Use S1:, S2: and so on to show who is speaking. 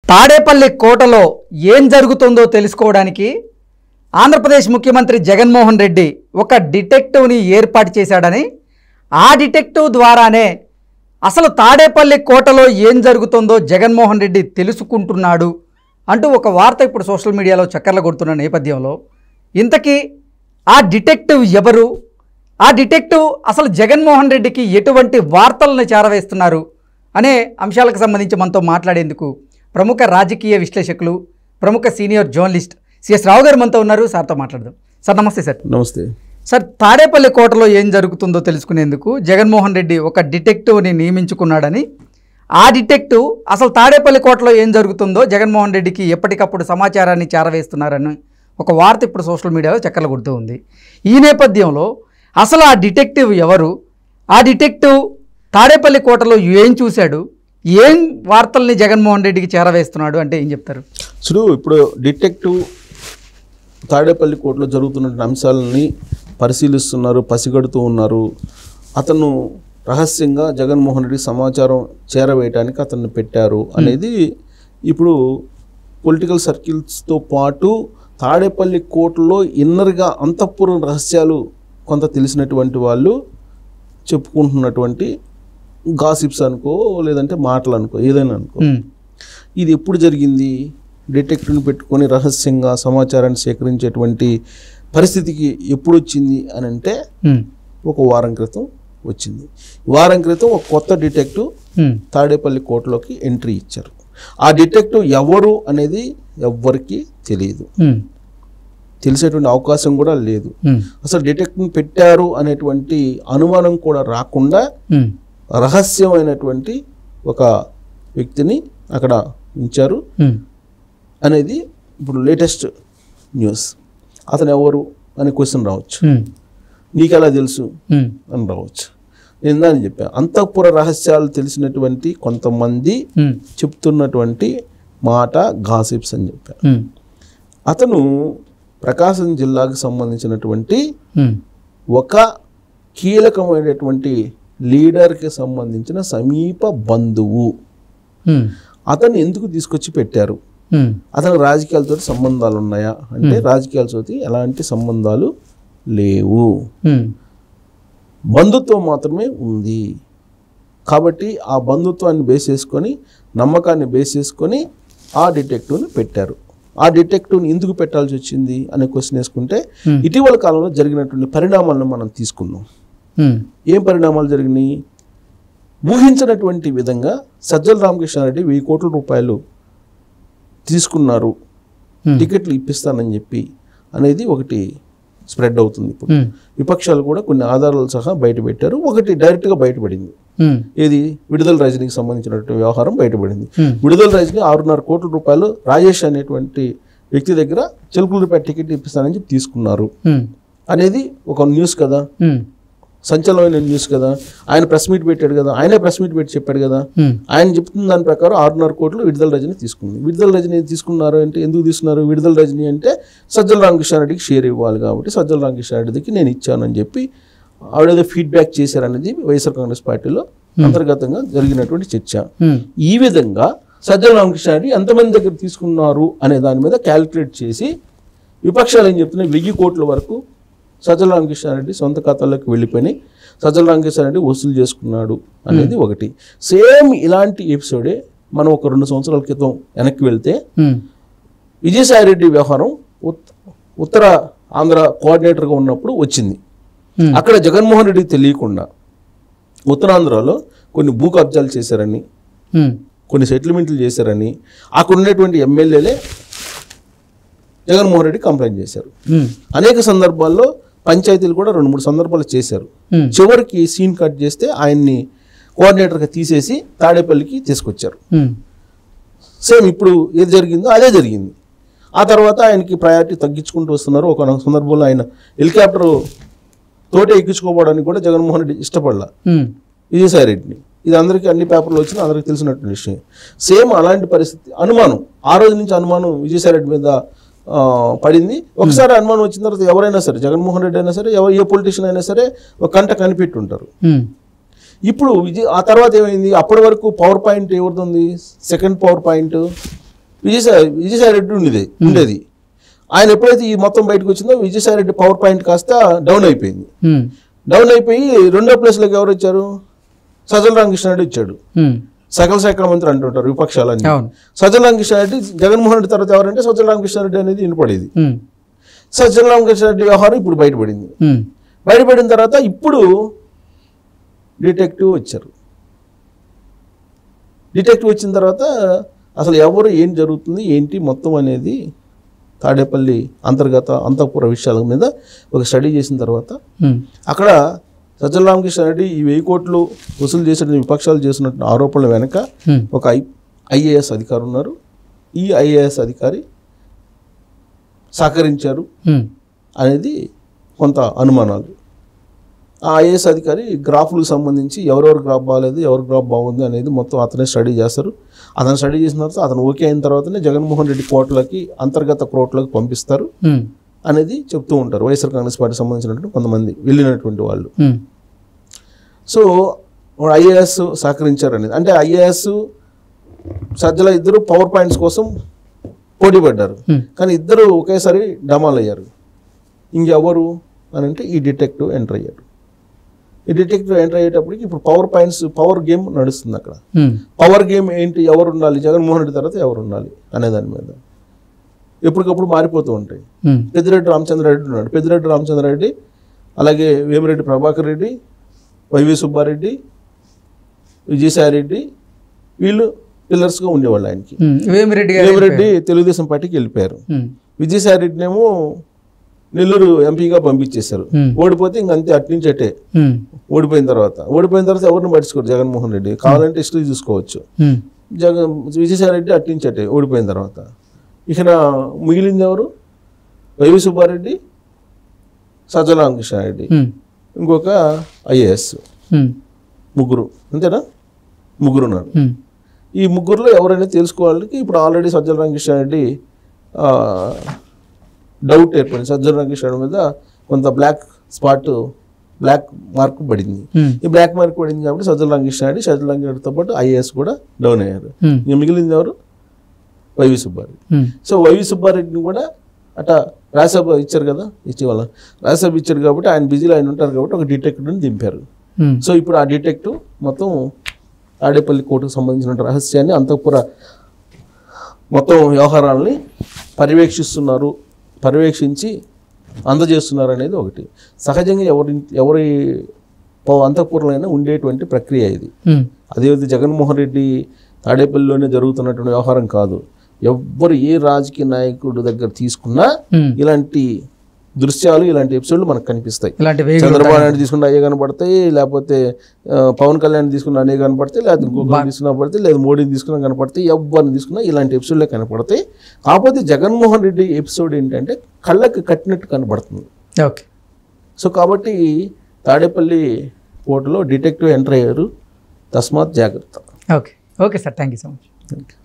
S1: తాడేపల్లి కోటలో ఏం జరుగుతుందో తెలుసుకోవడానికి ఆంధ్రప్రదేశ్ ముఖ్యమంత్రి జగన్మోహన్ రెడ్డి ఒక డిటెక్టివ్ని ఏర్పాటు చేశాడని, ఆ డిటెక్టివ్ ద్వారానే అసలు తాడేపల్లి కోటలో ఏం జరుగుతుందో జగన్మోహన్ రెడ్డి తెలుసుకుంటున్నాడు అంటూ ఒక వార్త ఇప్పుడు సోషల్ మీడియాలో చక్కర్లు కొడుతున్న నేపథ్యంలో ఇంతకీ ఆ డిటెక్టివ్ ఎవరు, ఆ డిటెక్టివ్ అసలు జగన్మోహన్ రెడ్డికి ఎటువంటి వార్తలను చేరవేస్తున్నారు అనే అంశాలకు సంబంధించి మనతో మాట్లాడేందుకు ప్రముఖ రాజకీయ విశ్లేషకులు, ప్రముఖ సీనియర్ జర్నలిస్ట్ సిఎస్ రావు గారు మనతో ఉన్నారు. సార్తో మాట్లాడదాం. సార్ నమస్తే. సార్
S2: నమస్తే.
S1: సార్, తాడేపల్లి కోటలో ఏం జరుగుతుందో తెలుసుకునేందుకు జగన్మోహన్ రెడ్డి ఒక డిటెక్టివ్ని నియమించుకున్నాడని, ఆ డిటెక్టివ్ అసలు తాడేపల్లి కోటలో ఏం జరుగుతుందో జగన్మోహన్ రెడ్డికి ఎప్పటికప్పుడు సమాచారాన్ని చేరవేస్తున్నారని ఒక వార్త ఇప్పుడు సోషల్ మీడియాలో చక్కర్లు కొడుతూ ఉంది. ఈ నేపథ్యంలో అసలు ఆ డిటెక్టివ్ ఎవరు, ఆ డిటెక్టివ్ తాడేపల్లి కోటలో ఏం చూశాడు, ఏం వార్తల్ని జగన్మోహన్ రెడ్డికి చేరవేస్తున్నాడు అంటే ఏం చెప్తారు?
S2: ఇప్పుడు డిటెక్టివ్ తాడేపల్లి కోటలో జరుగుతున్న అంశాలని పరిశీలిస్తున్నారు, పసిగడుతూ ఉన్నారు. అతను రహస్యంగా జగన్మోహన్ రెడ్డి సమాచారం చేరవేయడానికి అతన్ని పెట్టారు అనేది ఇప్పుడు పొలిటికల్ సర్కిల్స్తో పాటు తాడేపల్లి కోటలో ఇన్నర్గా అంతఃపుర రహస్యాలు కొంత తెలిసినటువంటి వాళ్ళు చెప్పుకుంటున్నటువంటి గాసిప్స్ అనుకో, లేదంటే మాటలు అనుకో, ఏదైనా అనుకో. ఇది ఎప్పుడు జరిగింది? డిటెక్టివ్ని పెట్టుకొని రహస్యంగా సమాచారాన్ని సేకరించేటువంటి పరిస్థితికి ఎప్పుడు వచ్చింది అని అంటే ఒక వారం క్రితం వచ్చింది. వారం క్రితం ఒక కొత్త డిటెక్టివ్ తాడేపల్లి కోటలోకి ఎంట్రీ ఇచ్చారు. ఆ డిటెక్టివ్ ఎవరు అనేది ఎవ్వరికి తెలియదు, తెలిసేటువంటి అవకాశం కూడా లేదు. అసలు డిటెక్టివ్ని పెట్టారు అనేటువంటి అనుమానం కూడా రాకుండా రహస్యమైనటువంటి ఒక వ్యక్తిని అక్కడ ఉంచారు అనేది ఇప్పుడు లేటెస్ట్ న్యూస్. అతను ఎవరు అనే క్వశ్చన్ రావచ్చు, నీకు ఎలా తెలుసు అని రావచ్చు. నేను ఇందాక చెప్పాను, అంతఃపుర రహస్యాలు తెలిసినటువంటి కొంతమంది చెప్తున్నటువంటి మాట గాసిప్స్ అని చెప్పాను. అతను ప్రకాశం జిల్లాకు సంబంధించినటువంటి ఒక కీలకమైనటువంటి లీడర్కి సంబంధించిన సమీప బంధువు. అతన్ని ఎందుకు తీసుకొచ్చి పెట్టారు? అతను రాజకీయాలతో సంబంధాలు ఉన్నాయా అంటే రాజకీయాలతో ఎలాంటి సంబంధాలు లేవు, బంధుత్వం మాత్రమే ఉంది. కాబట్టి ఆ బంధుత్వాన్ని బేస్ చేసుకొని, నమ్మకాన్ని బేస్ చేసుకొని ఆ డిటెక్టివ్ని పెట్టారు. ఆ డిటెక్టివ్ని ఎందుకు పెట్టాల్సి వచ్చింది అనే క్వశ్చన్ వేసుకుంటే ఇటీవల కాలంలో జరిగినటువంటి పరిణామాలను మనం తీసుకున్నాం. ఏం పరిణామాలు జరిగినాయి? ఊహించినటువంటి విధంగా సజ్జల రామకృష్ణారెడ్డి 1000 కోట్ల రూపాయలు తీసుకున్నారు, టికెట్లు ఇప్పిస్తానని చెప్పి అనేది ఒకటి స్ప్రెడ్ అవుతుంది. ఇప్పుడు విపక్షాలు కూడా కొన్ని ఆధారాలు సహా బయట పెట్టారు. ఒకటి డైరెక్ట్గా బయటపడింది. ఏది? విడుదల రజనీకి సంబంధించినటువంటి వ్యవహారం బయటపడింది. విడుదల రజనీ 6.5 కోట్ల రూపాయలు రాజేష్ అనేటువంటి వ్యక్తి దగ్గర చిలుకలూరిపేట టికెట్ ఇప్పిస్తానని చెప్పి తీసుకున్నారు అనేది ఒక న్యూస్ కదా, సంచలనమైన న్యూస్ కదా. ఆయన ప్రెస్ మీట్ పెట్టాడు కదా, ఆయనే ప్రెస్ మీట్ పెట్టి చెప్పాడు కదా. ఆయన చెప్తున్న దాని ప్రకారం 6.5 కోట్లు విడుదల రజనీ తీసుకుంది. విడుదల రజనీ తీసుకున్నారు అంటే ఎందుకు తీసుకున్నారు? విడుదల రజనీ అంటే సజ్జల రామకృష్ణారెడ్డికి షేర్ ఇవ్వాలి కాబట్టి సజ్జల రామకృష్ణారెడ్డికి నేను ఇచ్చానని చెప్పి ఆవిడేదో ఫీడ్బ్యాక్ చేశారనేది వైఎస్ఆర్ కాంగ్రెస్ పార్టీలో అంతర్గతంగా జరిగినటువంటి చర్చ. ఈ విధంగా సజ్జల రామకృష్ణారెడ్డి ఎంతమంది దగ్గర తీసుకున్నారు అనే దాని మీద క్యాలిక్యులేట్ చేసి విపక్షాలు ఏం చెప్తున్నాయి, 1000 కోట్ల వరకు సజ్జల రామకృష్ణారెడ్డి సొంత ఖాతాల్లోకి వెళ్ళిపోయి సజ్జల రామకృష్ణారెడ్డి వసూలు చేసుకున్నాడు అనేది ఒకటి. సేమ్ ఇలాంటి ఎపిసోడే మనం ఒక 2 సంవత్సరాల క్రితం వెనక్కి వెళ్తే విజయసాయిరెడ్డి వ్యవహారం ఉత్తర ఆంధ్ర కోఆర్డినేటర్గా ఉన్నప్పుడు వచ్చింది. అక్కడ జగన్మోహన్ రెడ్డికి తెలియకుండా ఉత్తరాంధ్రలో కొన్ని భూ కబ్జాలు చేశారని, కొన్ని సెటిల్మెంట్లు చేశారని అక్కడ ఉన్నటువంటి ఎమ్మెల్యేలే జగన్మోహన్ రెడ్డి కంప్లైంట్ చేశారు. అనేక సందర్భాల్లో పంచాయతీలు కూడా 2-3 సందర్భాలు చేశారు. చివరికి సీన్ కట్ చేస్తే ఆయన్ని కోఆర్డినేటర్గా తీసేసి తాడేపల్లికి తీసుకొచ్చారు. సేమ్ ఇప్పుడు ఏది జరిగిందో అదే జరిగింది. ఆ తర్వాత ఆయనకి ప్రయారిటీ తగ్గించుకుంటూ వస్తున్నారు. ఒక సందర్భంలో ఆయన హెలికాప్టర్ తోటే ఎక్కించుకోవడానికి కూడా జగన్మోహన్ రెడ్డి ఇష్టపడలా విజయసాయిరెడ్డిని. ఇది అందరికీ అన్ని పేపర్లు వచ్చినా అందరికీ తెలిసినటువంటి విషయం. సేమ్ అలాంటి పరిస్థితి, అనుమానం ఆ రోజు నుంచి అనుమానం విజయసాయిరెడ్డి మీద పడింది. ఒకసారి అనుమానం వచ్చిన తర్వాత ఎవరైనా సరే, జగన్మోహన్ రెడ్డి అయినా సరే, ఏ పొలిటీషియన్ అయినా సరే ఒక కంట కనిపెట్టి ఉంటారు. ఇప్పుడు ఆ తర్వాత ఏమైంది? అప్పటి వరకు పవర్ పాయింట్ ఎవరిది ఉంది? Second power point Vijayasai Reddy ఉండేది. ఆయన ఎప్పుడైతే ఈ మొత్తం బయటకు వచ్చిందో విజయసాయి రెడ్డి పవర్ పాయింట్ కాస్త డౌన్ అయిపోయింది. డౌన్ అయిపోయి రెండో ప్లేస్లోకి ఎవరు వచ్చారు? సజ్జల రామకృష్ణారెడ్డి వచ్చాడు. సకల శాఖ మంత్రి అంటుంటారు విపక్షాలన్నీ. సజ్జల రామకృష్ణారెడ్డి జగన్మోహన్ రెడ్డి తర్వాత ఎవరంటే సజ్జల రామకృష్ణారెడ్డి అనేది వినపడేది. సజ్జల రామకృష్ణారెడ్డి వ్యవహారం ఇప్పుడు బయటపడింది. బయటపడిన తర్వాత ఇప్పుడు డిటెక్టివ్ వచ్చారు. డిటెక్టివ్ వచ్చిన తర్వాత అసలు ఎవరు ఏం జరుగుతుంది ఏంటి మొత్తం అనేది తాడేపల్లి అంతఃపుర విషయాల మీద ఒక స్టడీ చేసిన తర్వాత అక్కడ సజ్జల రామకృష్ణారెడ్డి ఈ 1000 కోట్లు వసూలు చేసిన విపక్షాలు చేసినట్టు ఆరోపణల వెనక ఒక ఐఏఎస్ అధికారి ఉన్నారు. ఈ ఐఏఎస్ అధికారి సహకరించారు అనేది కొంత అనుమానాలు. ఆ ఐఏఎస్ అధికారి గ్రాఫ్లకు సంబంధించి ఎవరెవరు గ్రాఫ్ బాగాలేదు ఎవరు గ్రాఫ్ బాగుంది అనేది మొత్తం అతనే స్టడీ చేస్తారు. అతను స్టడీ చేసిన తర్వాత అతను ఓకే అయిన తర్వాతనే జగన్మోహన్ రెడ్డి కోట్లకి అంతర్గత కోట్లకి పంపిస్తారు అనేది చెప్తూ ఉంటారు వైఎస్ఆర్ కాంగ్రెస్ పార్టీ సంబంధించినటువంటి కొంతమంది వెళ్ళినటువంటి వాళ్ళు. సో ఐఏఎస్ సహకరించారు అనేది అంటే ఐఏఎస్ సజ్జల ఇద్దరు పవర్ పాయింట్స్ కోసం పోటీ పడ్డారు. కానీ ఇద్దరు ఒకేసారి డమాల్ అయ్యారు. ఇంకెవరు అని అంటే ఈ డిటెక్టివ్ ఎంటర్ అయ్యారు. ఈ డిటెక్టివ్ ఎంటర్ అయ్యేటప్పటికి ఇప్పుడు పవర్ గేమ్ నడుస్తుంది అక్కడ. పవర్ గేమ్ ఏంటి? ఎవరు ఉండాలి? జగన్మోహన్ రెడ్డి తర్వాత ఎవరు ఉండాలి అనే దాని మీద ఎప్పటికప్పుడు మారిపోతూ ఉంటాయి. పెద్దిరెడ్డి రామచంద్రారెడ్డి ఉన్నాడు. పెద్దిరెడ్డి రామచంద్రారెడ్డి, అలాగే వేమిరెడ్డి ప్రభాకర్ రెడ్డి, వైవి సుబ్బారెడ్డి, విజయసాయి రెడ్డి వీళ్ళు పిల్లర్స్గా ఉండేవాళ్ళు ఆయనకి. వేమిరెడ్డి తెలుగుదేశం పార్టీకి వెళ్ళిపోయారు. విజయసాయి రెడ్డినేమో నెల్లూరు ఎంపీగా పంపించేశారు. ఓడిపోతే ఇంకంతే అట్నుంచి అట్టే. ఓడిపోయిన తర్వాత ఎవరిని పట్టించుకోరు జగన్మోహన్ రెడ్డి. కావాలంటే హిస్టరీ చూసుకోవచ్చు. విజయసాయి రెడ్డి అట్నుంచి అట్టే ఓడిపోయిన తర్వాత. ఇక మిగిలింది ఎవరు? వైవి సుబ్బారెడ్డి, సజ్జల రామకృష్ణారెడ్డి, ఇంకొక ఐఏఎస్. ముగ్గురు అంతేనా? ముగ్గురు ఉన్నారు. ఈ ముగ్గురులో ఎవరైనా తెలుసుకోవాలని ఇప్పుడు ఆల్రెడీ సజ్జల రామకృష్ణారెడ్డి డౌట్ ఏర్పడింది. సజ్జల రామకృష్ణారెడ్డి మీద కొంత బ్లాక్ మార్క్ పడింది. ఈ బ్లాక్ మార్క్ పడింది కాబట్టి సజ్జల రామకృష్ణారెడ్డితో పాటు ఐఏఎస్ కూడా డౌన్ అయ్యారు. ఇక మిగిలింది ఎవరు? వైవి సుబ్బారెడ్డి. సో వైవి సుబ్బారెడ్డిని కూడా అట్లా రాజ్యసభ ఇచ్చారు కదా, ఇటీవల రాజ్యసభ ఇచ్చారు కాబట్టి ఆయన బిజీలో ఆయన ఉంటారు కాబట్టి ఒక డిటెక్టివ్ని దింపారు. సో ఇప్పుడు ఆ డిటెక్టివ్ మొత్తం తాడేపల్లి కోర్టుకు సంబంధించిన రహస్యాన్ని అంతఃపుర మొత్తం వ్యవహారాలని పర్యవేక్షించి అందజేస్తున్నారు అనేది ఒకటి. సహజంగా ఎవరి అంతఃపురంలో ఉండేటువంటి ప్రక్రియ ఇది. అదేవిధంగా జగన్మోహన్ రెడ్డి తాడేపల్లిలోనే జరుగుతున్నటువంటి వ్యవహారం కాదు. ఎవ్వరు ఏ రాజకీయ నాయకుడు దగ్గర తీసుకున్నా ఇలాంటి దృశ్యాలు ఇలాంటి ఎపిసోడ్లు మనకు కనిపిస్తాయి. చంద్రబాబు నాయుడు తీసుకున్న అయ్యే కనపడతాయి, లేకపోతే పవన్ కళ్యాణ్ తీసుకున్న అనే కనపడతాయి, లేకపోతే ఇంకొకరు తీసుకున్నా పడతాయి, లేదా మోడీని తీసుకున్నా కనపడతాయి. ఎవరిని తీసుకున్నా ఇలాంటి ఎపిసోడ్లే కనపడతాయి. కాకపోతే జగన్మోహన్ రెడ్డి ఎపిసోడ్ ఏంటంటే కళ్ళకి కట్టినట్టు కనపడుతుంది. సో కాబట్టి తాడేపల్లి కోర్టులో డిటెక్టివ్ ఎంటర్ అయ్యారు. తస్మాత్ జాగ్రత్త.
S1: Okay sir, thank you so much.